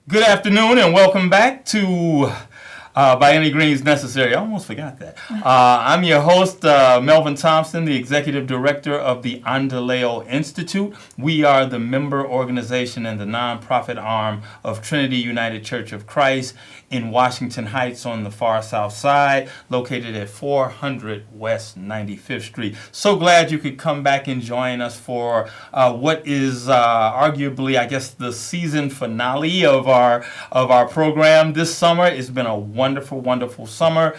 Good afternoon and welcome back to By Any Means Necessary. I almost forgot that. I'm your host, Melvin Thompson, the Executive Director of the Endeleo Institute. We are the member organization and the nonprofit arm of Trinity United Church of Christ in Washington Heights on the far south side, located at 400 West 95th Street. So glad you could come back and join us for what is arguably, I guess, the season finale of our program this summer. It's been a wonderful summer.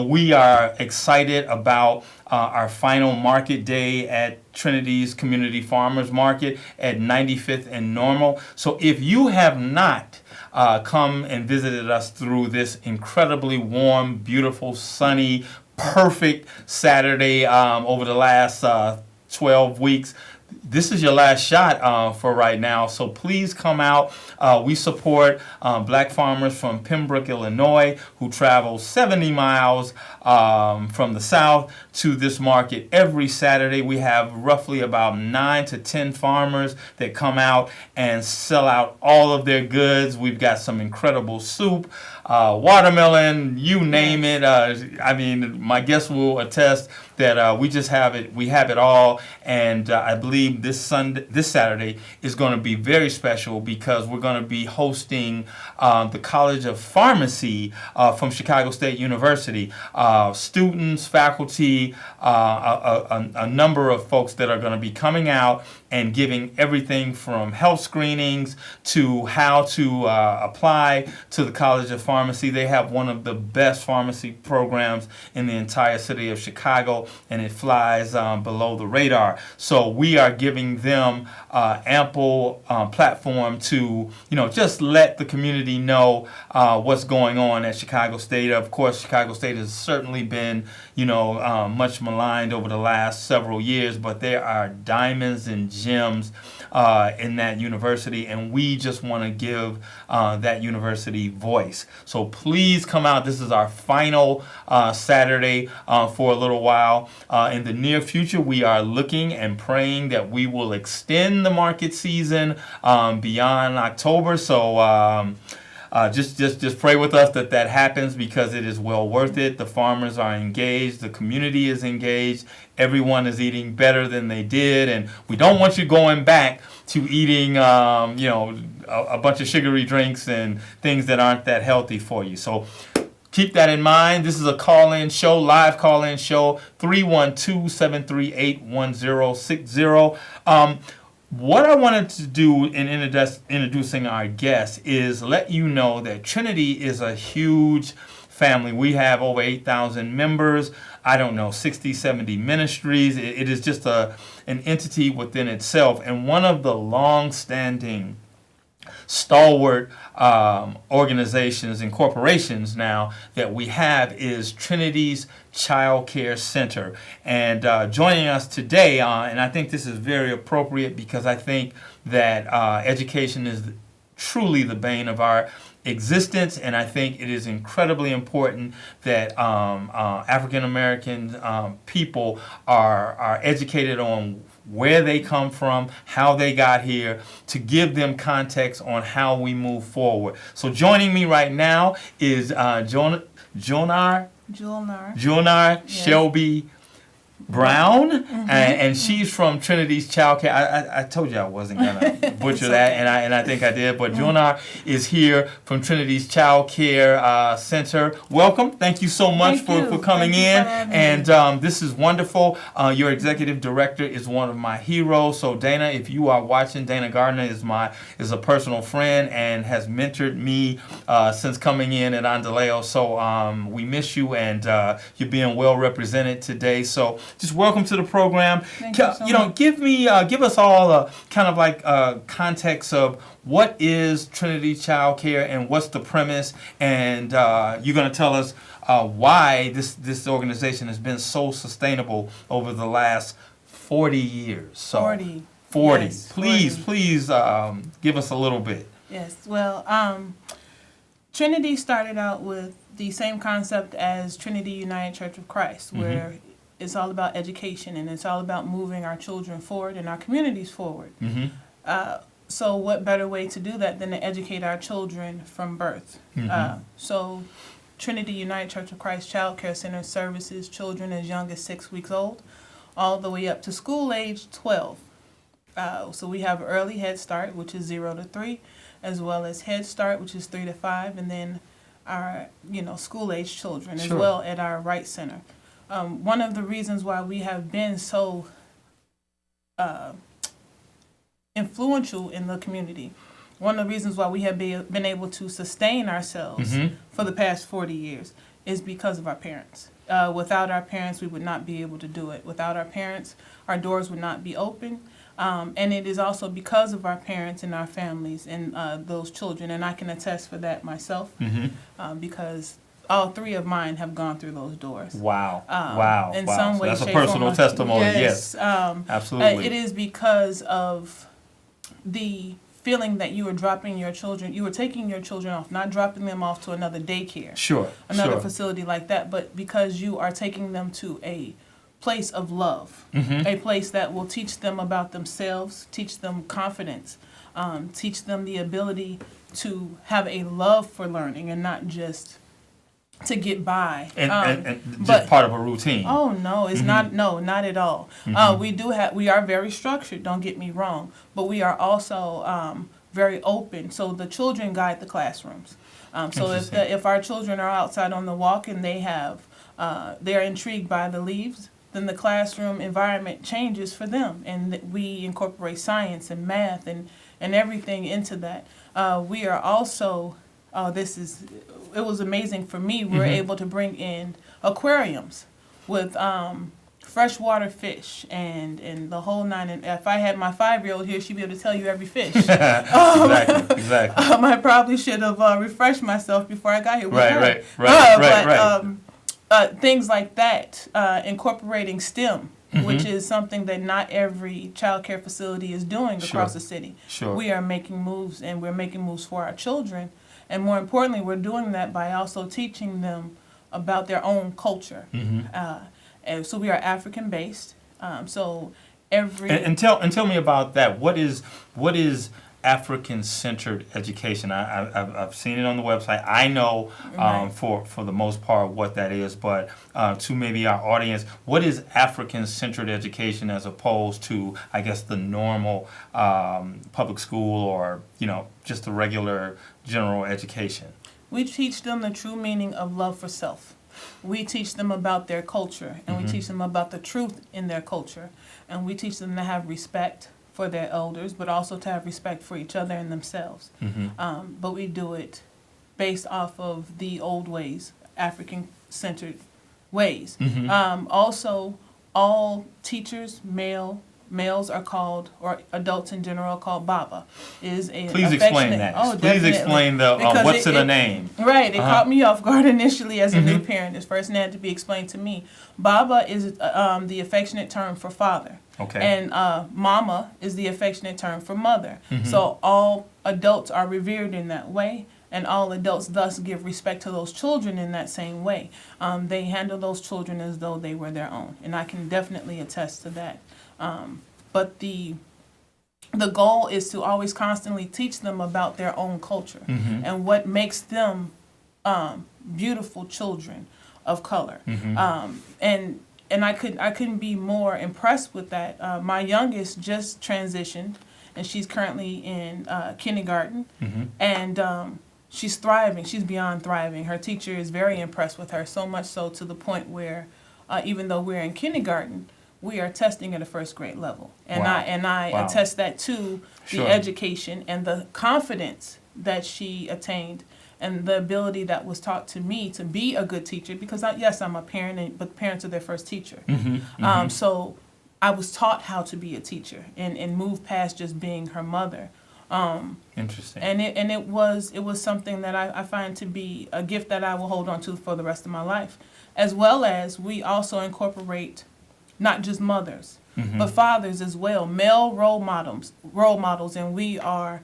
We are excited about our final market day at Trinity's Community Farmers Market at 95th and Normal. So if you have not come and visited us through this incredibly warm, beautiful, sunny, perfect Saturday over the last 12 weeks, this is your last shot for right now, so please come out. We support black farmers from Pembroke, Illinois, who travel 70 miles from the south to this market every Saturday. We have roughly about 9 to 10 farmers that come out and sell out all of their goods. We've got some incredible soup, watermelon, you name it. I mean, my guests will attest that we just have it. We have it all, and I believe this Saturday is going to be very special because we're going to be hosting the College of Pharmacy from Chicago State University. Students, faculty, a number of folks that are going to be coming out and giving everything from health screenings to how to apply to the College of Pharmacy. They have one of the best pharmacy programs in the entire city of Chicago, and it flies below the radar. So we are giving them ample platform to, just let the community know what's going on at Chicago State. Of course, Chicago State has certainly been, much maligned over the last several years, but there are diamonds and gems in that university, and we just want to give that university voice. So please come out. This is our final Saturday for a little while. In the near future, we are looking and praying that we will extend the market season beyond October. So just pray with us that happens, because it is well worth it. The farmers are engaged. The community is engaged. Everyone is eating better than they did, and we don't want you going back to eating, a bunch of sugary drinks and things that aren't that healthy for you. So keep that in mind. This is a call-in show, live call-in show, 312-738-1060. What I wanted to do in introducing our guest is let you know that Trinity is a huge family. We have over 8,000 members. 60, 70 ministries. It is just an entity within itself. And one of the long-standing stalwart organizations and corporations now that we have is Trinity's Child Care Center. And joining us today, and I think this is very appropriate because I think that education is truly the bane of our existence, and I think it is incredibly important that African American people are educated on where they come from, how they got here, to give them context on how we move forward. So joining me right now is Julnar Yes. Shelby Brown, and she's from Trinity's Child Care. I told you I wasn't gonna butcher that, and I think I did. But Julnar is here from Trinity's Child Care Center. Welcome. Thank you so much for coming in. And this is wonderful. Your executive director is one of my heroes. So Dana, if you are watching, Dana Gardner is a personal friend and has mentored me since coming in at Endeleo. So we miss you, and you're being well represented today. So just welcome to the program. Thank you so much. Give us all a kind of like context of what is Trinity Child Care and what's the premise, and you're going to tell us why this organization has been so sustainable over the last 40 years. So 40. Yes, Please 40. Give us a little bit. Yes. Well, Trinity started out with the same concept as Trinity United Church of Christ, where it's all about education and it's all about moving our children forward and our communities forward. So what better way to do that than to educate our children from birth? So Trinity United Church of Christ Child Care Center services children as young as 6 weeks old, all the way up to school age 12. So we have early Head Start, which is 0 to 3, as well as Head Start, which is 3 to 5, and then our school age children as well at our Wright Center. One of the reasons why we have been so influential in the community, one of the reasons why we have been able to sustain ourselves for the past 40 years is because of our parents. Without our parents, we would not be able to do it. Without our parents, our doors would not be open. And it is also because of our parents and our families and those children. And I can attest for that myself because all three of mine have gone through those doors. Wow. Wow. In wow. some So way, that's a shape, personal form, testimony. yes. Absolutely. It is because of the feeling that you were dropping your children, you were taking your children off, not dropping them off to another daycare, another facility like that, but because you are taking them to a place of love, a place that will teach them about themselves, teach them confidence, teach them the ability to have a love for learning and not just to get by. And just part of a routine. Oh, no, it's not, no, not at all. We are very structured, don't get me wrong, but we are also very open. So the children guide the classrooms. So if our children are outside on the walk and they're intrigued by the leaves, then the classroom environment changes for them. And we incorporate science and math and everything into that. We are also, it was amazing for me. We were able to bring in aquariums with freshwater fish and the whole nine. And if I had my 5-year-old here, she'd be able to tell you every fish. Exactly. I probably should have refreshed myself before I got here. Right. Things like that, incorporating STEM, which is something that not every child care facility is doing across the city. We are making moves, and we're making moves for our children. And more importantly, we're doing that by also teaching them about their own culture. And so we are African based. And tell me about that. What is African-centered education? I've seen it on the website. I know for the most part what that is, but to maybe our audience, what is African-centered education as opposed to, I guess, the normal public school or just the regular general education? We teach them the true meaning of love for self. We teach them about their culture, and we teach them about the truth in their culture, and we teach them to have respect for their elders, but also to have respect for each other and themselves. But we do it based off of the old ways, African-centered ways. Also, all teachers, males are called, or adults in general are called Baba. Please explain that. Please explain what's in a name. Right. It caught me off guard initially as a new parent. This first had to be explained to me. Baba is the affectionate term for father. Okay. And mama is the affectionate term for mother. So all adults are revered in that way, and all adults thus give respect to those children in that same way. They handle those children as though they were their own, and I can definitely attest to that. But the goal is to always constantly teach them about their own culture and what makes them beautiful children of color. And I couldn't be more impressed with that. My youngest just transitioned, and she's currently in kindergarten, and she's thriving. She's beyond thriving. Her teacher is very impressed with her, so much so to the point where even though we're in kindergarten, we are testing at a first grade level. And I attest that to the education and the confidence that she attained and the ability that was taught to me to be a good teacher, because yes, I'm a parent, but parents are their first teacher. So I was taught how to be a teacher and move past just being her mother. Interesting. And it was something that I find to be a gift that I will hold on to for the rest of my life. As well as we also incorporate not just mothers, but fathers as well, male role models, and we are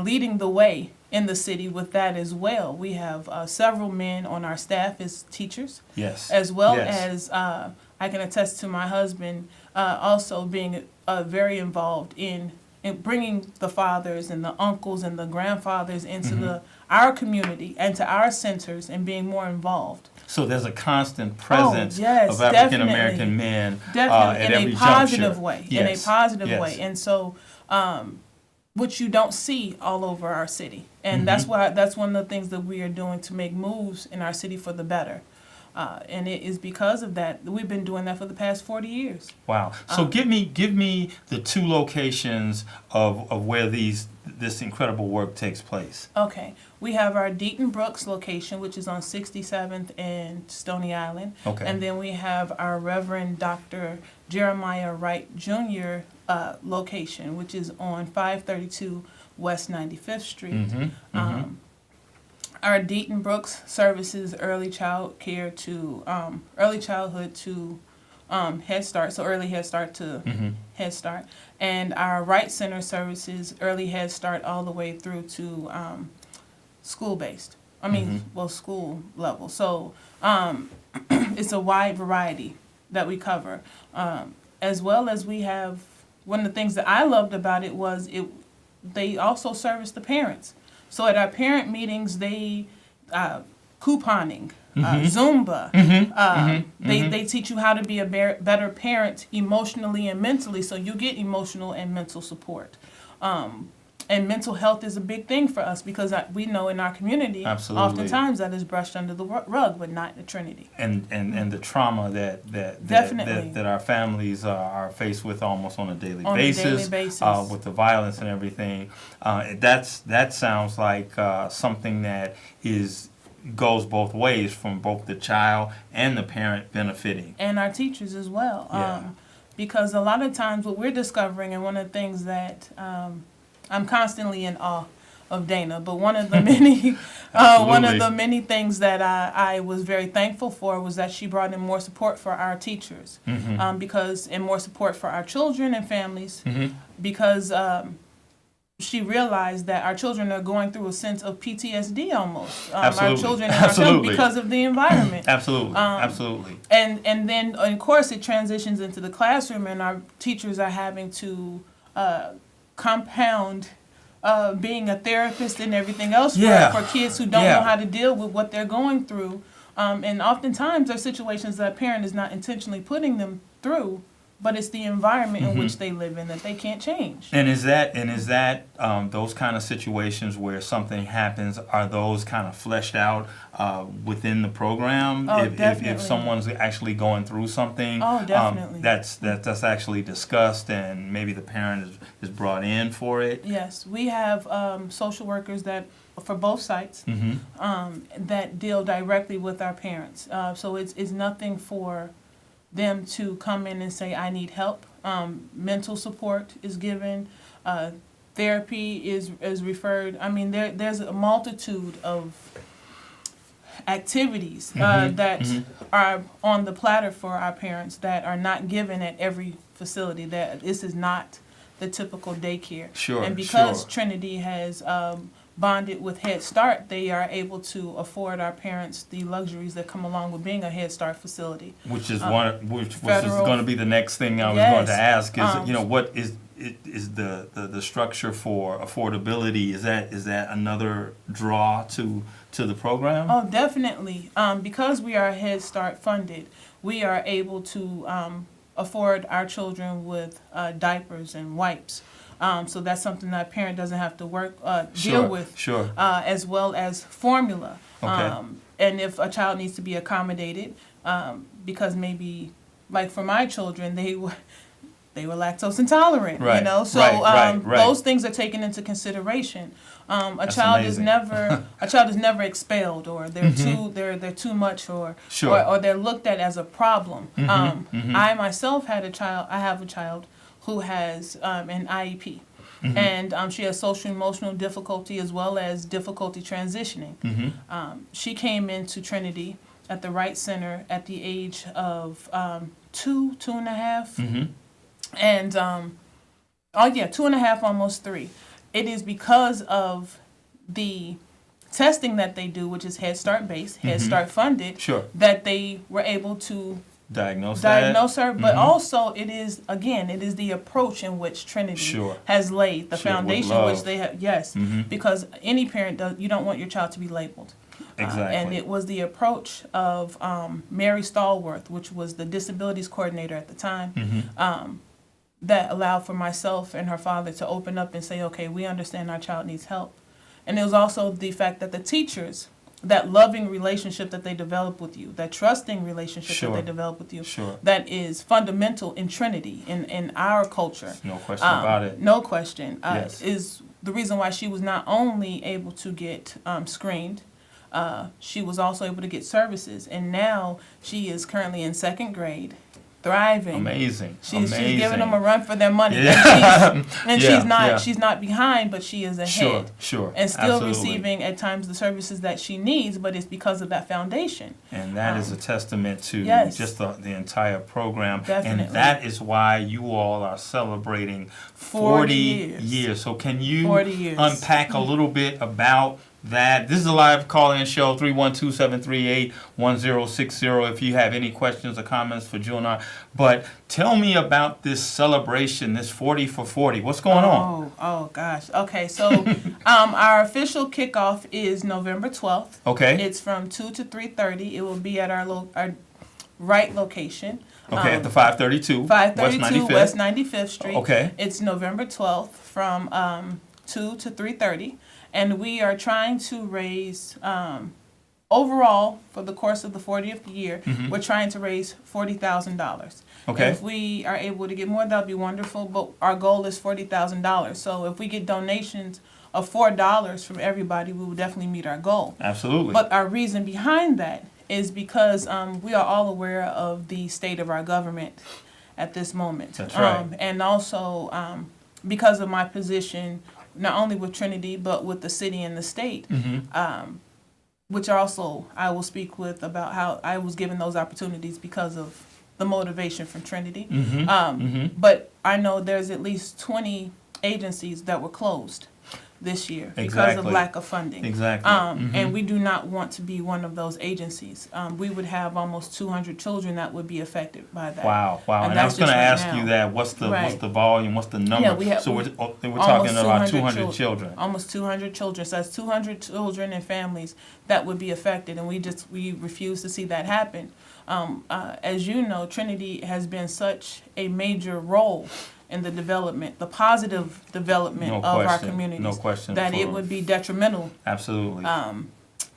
leading the way in the city with that as well. We have several men on our staff as teachers, as well as I can attest to my husband also being very involved in bringing the fathers and the uncles and the grandfathers into our community and to our centers and being more involved. So there's a constant presence of African American men at every in a positive juncture. way. Yes. In a positive Yes. way. And so, which you don't see all over our city. And that's one of the things that we are doing to make moves in our city for the better. And it is because of that. We've been doing that for the past 40 years. Wow. So give me the two locations of where this incredible work takes place. Okay. We have our Deaton Brooks location, which is on 67th and Stony Island. Okay. And then we have our Reverend Dr. Jeremiah Wright Jr. Location, which is on 532 West 95th Street. Our Deaton Brooks services early childhood to Head Start, so early Head Start to Head Start, and our Wright Center services early Head Start all the way through to school based. School level. So it's a wide variety that we cover, as well as we have. One of the things that I loved about it was they also service the parents. So at our parent meetings, they couponing, Zumba. They teach you how to be a better parent emotionally and mentally, so you get emotional and mental support. And mental health is a big thing for us because we know in our community, oftentimes that is brushed under the rug, but not the Trinity. And the trauma that our families are faced with almost on a daily basis. With the violence and everything. That sounds like something that goes both ways, from both the child and the parent benefiting. And our teachers as well. Because a lot of times what we're discovering, and one of the things that I'm constantly in awe of Dana, but one of the many things that I was very thankful for was that she brought in more support for our teachers, and more support for our children and families, because she realized that our children are going through a sense of PTSD almost. Our children and ourselves, because of the environment. Absolutely. And then of course it transitions into the classroom, and our teachers are having to compound being a therapist and everything else for kids who don't know how to deal with what they're going through. And oftentimes there are situations that a parent is not intentionally putting them through, but it's the environment in which they live in that they can't change. And is that those kind of situations where something happens, are those kind of fleshed out within the program? If someone's actually going through something, definitely. That's actually discussed, and maybe the parent is brought in for it. Yes, we have social workers that for both sites that deal directly with our parents. So it's nothing for them to come in and say, I need help. Mental support is given. Therapy is referred. I mean, there's a multitude of activities that are on the platter for our parents that are not given at every facility. That this is not the typical daycare. And because Trinity has bonded with Head Start, they are able to afford our parents the luxuries that come along with being a Head Start facility. Which is which was going to be the next thing I was going to ask. Is what is the structure for affordability? Is that another draw to the program? Oh, definitely. Because we are Head Start funded, we are able to afford our children with diapers and wipes. So that's something that a parent doesn't have to deal with, as well as formula. And if a child needs to be accommodated, because maybe, like for my children, they were lactose intolerant, so those things are taken into consideration. A child is never expelled, or they're too much, or they're looked at as a problem. I myself have a child who has an IEP. And she has social emotional difficulty as well as difficulty transitioning. She came into Trinity at the Wright Center at the age of 2.5. And 2.5, almost 3. It is because of the testing that they do, which is Head Start based, Head Start funded, that they were able to diagnose her, but also it is the approach in which Trinity has laid the foundation, which they have, because any parent you don't want your child to be labeled. Exactly. And it was the approach of Mary Stallworth, which was the disabilities coordinator at the time, that allowed for myself and her father to open up and say, okay, we understand our child needs help. And it was also the fact that the teachers, that loving relationship that they develop with you, that trusting relationship that they develop with you, that is fundamental in Trinity, in our culture. No question about it. No question. Is the reason why she was not only able to get screened, she was also able to get services. And now she is currently in 2nd grade, thriving. Amazing. She's giving them a run for their money. And she's not behind, but she is ahead. And still receiving at times the services that she needs, but it's because of that foundation. And that is a testament to just the entire program. Definitely. And that is why you all are celebrating 40 years. So can you unpack a little bit about that? This is a live call-in show, 312-738-1060, if you have any questions or comments for Jewel and I. But tell me about this celebration, this 40 for 40. What's going on? Oh, gosh. Okay, so our official kickoff is November 12th. Okay. It's from 2 to 3:30. It will be at our right location. Okay, at the 532 West 95th Street. Okay. It's November 12th from 2 to 3:30. And we are trying to raise, overall, for the course of the 40th year, we're trying to raise $40,000. Okay. If we are able to get more, that would be wonderful, but our goal is $40,000. So if we get donations of $4 from everybody, we will definitely meet our goal. Absolutely. But our reason behind that is because we are all aware of the state of our government at this moment. That's right. And also because of my position, not only with Trinity, but with the city and the state, which also I will speak with about how I was given those opportunities because of the motivation from Trinity. But I know there's at least 20 agencies that were closed this year because of lack of funding. Exactly. And we do not want to be one of those agencies. We would have almost 200 children that would be affected by that. Wow. And I was going to ask you that. What's the volume? What's the number? So we're talking about 200 children. Almost 200 children. So that's 200 children and families that would be affected, and we refuse to see that happen. As you know, Trinity has been such a major role in the development, the positive development of our communities. No question. That it would be detrimental. Absolutely.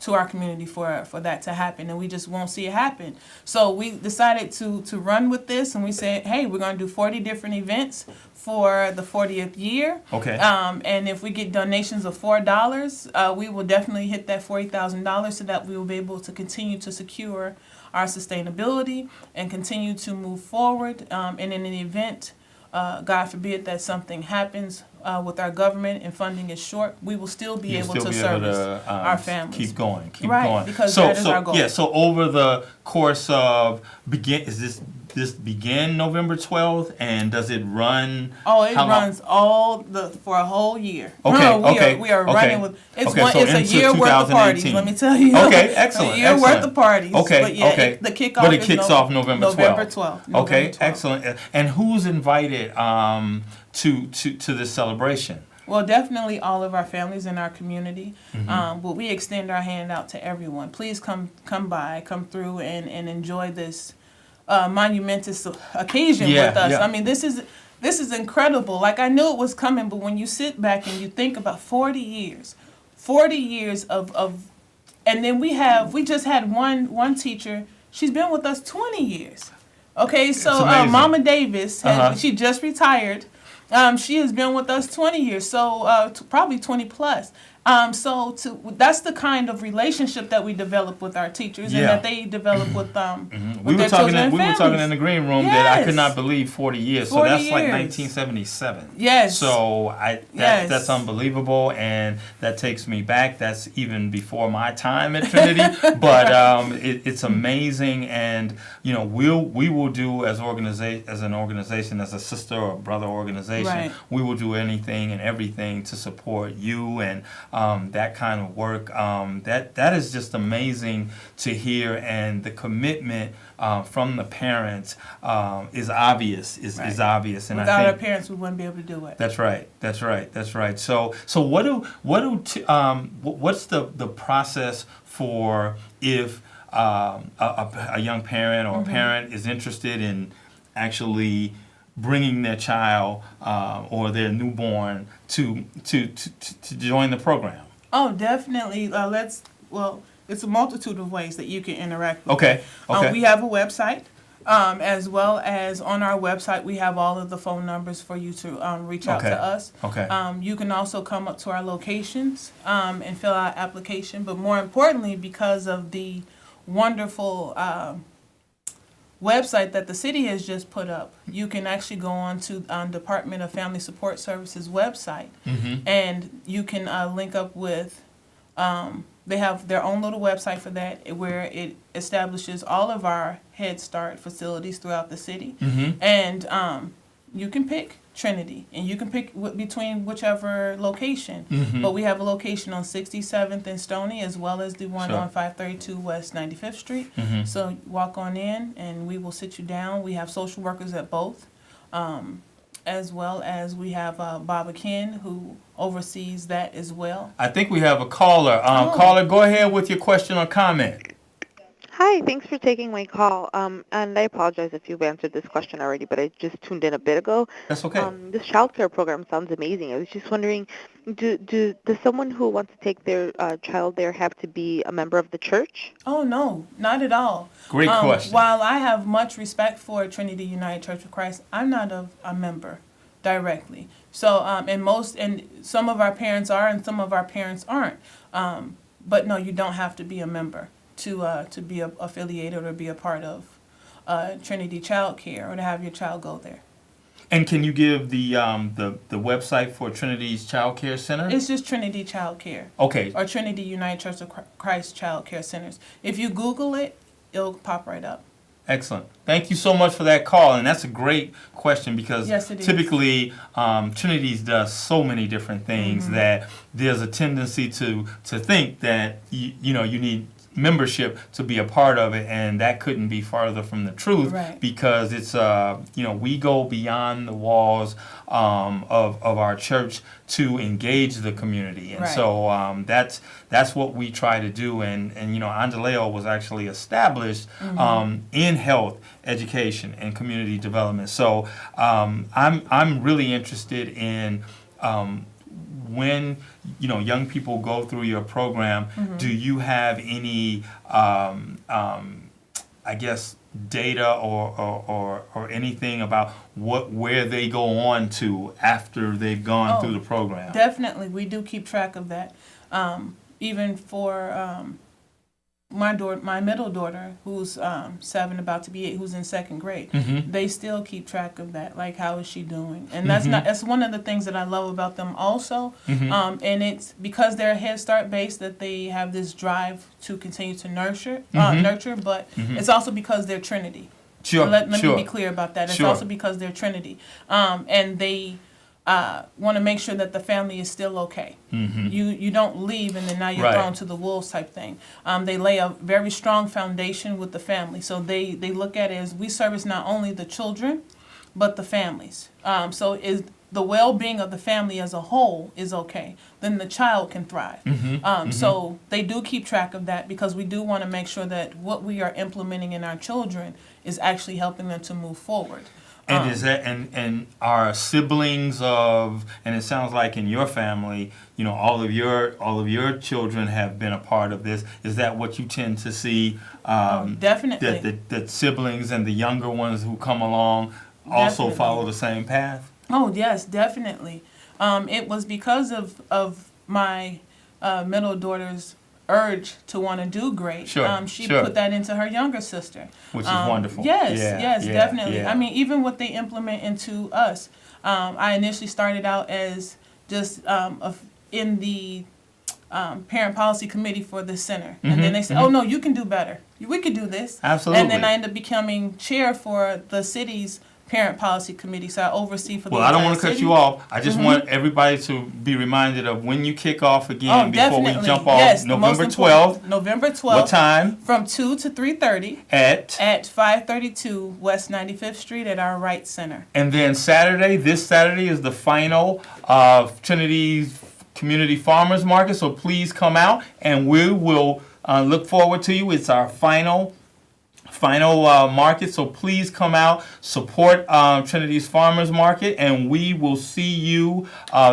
To our community for that to happen, and we just won't see it happen. So we decided to run with this, and we said, hey, we're going to do 40 different events for the 40th year. Okay. And if we get donations of $4, we will definitely hit that $40,000 so that we will be able to continue to secure our sustainability and continue to move forward. And in an event, God forbid that something happens with our government and funding is short, we will still be able to service our families. Keep going. Because that is our goal. Yeah, so over the course of, this begin November 12th, and does it run? Oh, it runs for a whole year. Okay, we are running with, it's a year 2018. worth of parties, let me tell you. Okay, excellent. A year worth of parties. Okay. The kickoff but it kicks off November 12th. Okay, excellent. And who's invited to this celebration? Well, definitely all of our families in our community, but we extend our hand out to everyone. Please come by, come through and enjoy this monumentous occasion with us. I mean, this is incredible. Like, I knew it was coming, but when you sit back and you think about 40 years of and then we just had one teacher. She's been with us 20 years. Okay, so Mama Davis, she just retired. She has been with us 20 years, so probably 20 plus. That's the kind of relationship that we develop with our teachers and that they develop with we were talking in the green room that I could not believe 40 years. 40 so that's years. Like 1977. Yes. So that's unbelievable, and that takes me back. That's even before my time at Trinity. But it's amazing, and we will do as an organization, as a sister or brother organization, we will do anything and everything to support you and that kind of work. That is just amazing to hear, and the commitment from the parents is obvious. Is obvious, and without I think our parents, we wouldn't be able to do it. That's right. So what's the process for if a young parent or a parent is interested in actually bringing their child or their newborn to join the program? Oh, definitely. It's a multitude of ways that you can interact with Okay. We have a website, as well as on our website we have all of the phone numbers for you to reach out to us. Okay. You can also come up to our locations and fill out application. But more importantly, because of the wonderful website that the city has just put up, you can actually go on to Department of Family Support Services website, and you can link up with, they have their own little website for that, where it establishes all of our Head Start facilities throughout the city. And you can pick Trinity, and you can pick between whichever location. But we have a location on 67th and Stony, as well as the one on 532 West 95th Street. So walk on in, and we will sit you down. We have social workers at both, as well as we have Bob Ken, who oversees that as well. I think we have a caller. Caller, go ahead with your question or comment. Hi, thanks for taking my call. And I apologize if you've answered this question already, but I just tuned in a bit ago. That's okay. This child care program sounds amazing. I was just wondering, does someone who wants to take their child there have to be a member of the church? Oh, no, not at all. Great question. While I have much respect for Trinity United Church of Christ, I'm not a member directly. So, and some of our parents are, and some of our parents aren't. But no, you don't have to be a member to be affiliated or be a part of Trinity Child Care, or to have your child go there. And can you give the website for Trinity's Child Care Center? It's just Trinity Child Care. Okay. Or Trinity United Church of Christ Child Care Centers. If you Google it, it'll pop right up. Excellent. Thank you so much for that call, and that's a great question, because typically Trinity's does so many different things that there's a tendency to think that you need membership to be a part of it, and that couldn't be farther from the truth, because it's we go beyond the walls of our church to engage the community, and so that's what we try to do, and Endeleo was actually established in health education and community development. So I'm really interested in when young people go through your program, do you have any data or anything about where they go on to after they've gone through the program? Definitely, we do keep track of that. Even for my middle daughter, who's 7, about to be 8, who's in 2nd grade, they still keep track of that. Like, how is she doing? And that's one of the things that I love about them also. And it's because they're Head Start based that they have this drive to continue to nurture, but it's also because they're Trinity. Let me be clear about that. It's also because they're Trinity. And they want to make sure that the family is still okay. You don't leave and then now you're thrown to the wolves type thing. They lay a very strong foundation with the family. So they look at it as we service not only the children, but the families. So is the well-being of the family as a whole is okay, then the child can thrive. So they do keep track of that, because we do want to make sure that what we are implementing in our children is actually helping them to move forward. And is that and are siblings of, and it sounds like in your family, all of your children have been a part of this. Is that what you tend to see? Definitely. That siblings and the younger ones who come along also follow the same path? Oh yes, definitely. It was because of my middle daughter's urge to want to do great. She put that into her younger sister, which is wonderful. Yes, definitely. I mean, even what they implement into us. I initially started out as just in the parent policy committee for the center, and then they said, "Oh no, you can do better. We could do this." Absolutely. And then I ended up becoming chair for the city's parent policy committee, so I oversee for the Well, I don't entire want to cut city. you off. I just want everybody to be reminded of when you kick off again before we Definitely. jump off. Yes, November 12th. November 12th. What time? From 2 to 3:30 At 532 West 95th Street at our Wright Center. And then Saturday, this Saturday is the final Trinity's Community Farmers Market, so please come out and we will look forward to you. It's our final market, so please come out, support Trinity's Farmers Market, and we will see you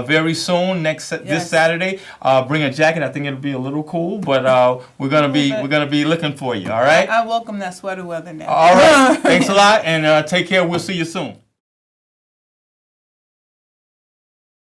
very soon this Saturday. Bring a jacket. I think it'll be a little cool, but we're gonna be looking for you. All right. I welcome that sweater weather now. All right. Thanks a lot, and take care. We'll see you soon.